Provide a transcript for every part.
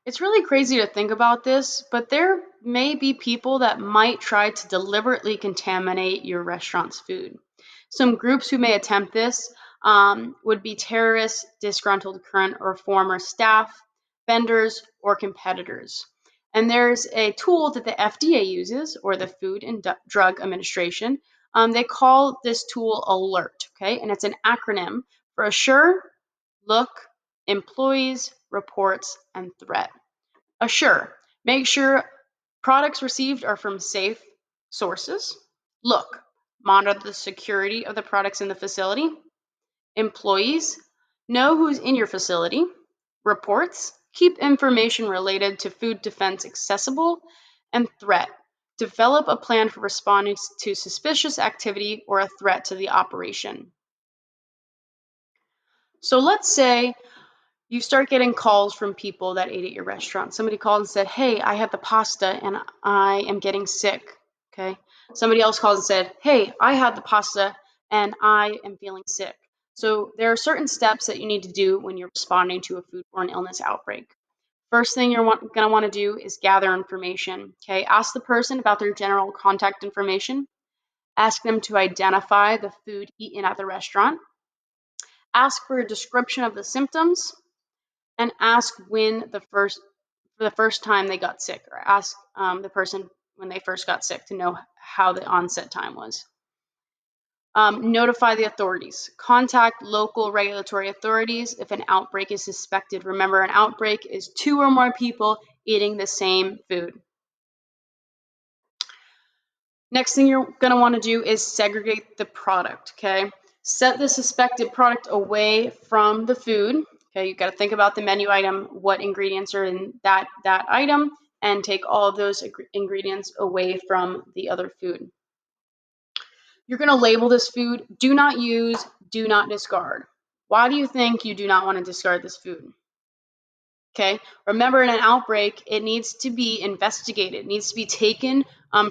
It's really crazy to think about this, but there may be people that might try to deliberately contaminate your restaurant's food. Some groups who may attempt this would be terrorists, disgruntled current or former staff, vendors, or competitors. And there's a tool that the FDA uses, or the Food and Drug Administration. They call this tool ALERT, okay? And it's an acronym for Assure, Look, Employees, Reports, and Threat. Assure, make sure products received are from safe sources. Look, monitor the security of the products in the facility. Employees, know who's in your facility. Reports, keep information related to food defense accessible. And threat, develop a plan for responding to suspicious activity or a threat to the operation. So let's say you start getting calls from people that ate at your restaurant. Somebody called and said, hey, I had the pasta and I am getting sick. Okay. Somebody else called and said, hey, I had the pasta and I am feeling sick. So there are certain steps that you need to do when you're responding to a foodborne illness outbreak. First thing you're going to want to do is gather information. Okay. Ask the person about their general contact information. Ask them to identify the food eaten at the restaurant. Ask for a description of the symptoms and ask when the first time they got sick, or ask the person when they first got sick to know how the onset time was. Notify the authorities. Contact local regulatory authorities if an outbreak is suspected. Remember, an outbreak is 2 or more people eating the same food. Next thing you're going to want to do is segregate the product, okay? Set the suspected product away from the food. Okay, you've got to think about the menu item, what ingredients are in that item, and take all of those ingredients away from the other food. You're going to label this food, do not use, do not discard. Why do you think you do not want to discard this food? Okay, remember, in an outbreak, it needs to be investigated. It needs to be taken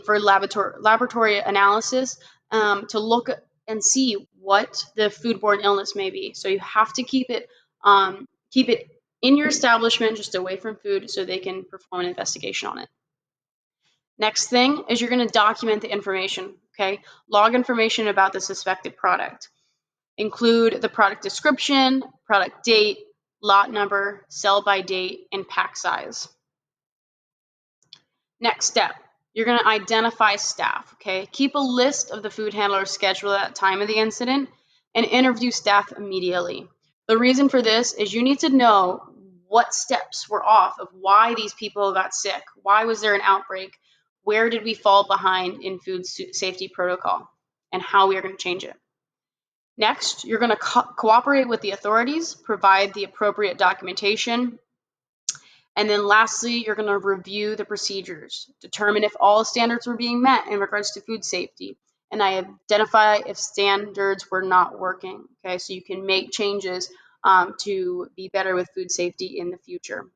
for laboratory analysis to look and see what the foodborne illness may be. So you have to keep it in your establishment, just away from food, so they can perform an investigation on it. Next thing is you're going to document the information. Okay, log information about the suspected product. Include the product description, product date, lot number, sell by date, and pack size. Next step, you're going to identify staff, okay? Keep a list of the food handler's schedule at the time of the incident and interview staff immediately. The reason for this is you need to know what steps were off of why these people got sick. Why was there an outbreak? Where did we fall behind in food safety protocol, and how we are going to change it. Next, you're going to cooperate with the authorities, provide the appropriate documentation, and then lastly, you're going to review the procedures, determine if all standards were being met in regards to food safety, and identify if standards were not working. Okay, so you can make changes to be better with food safety in the future.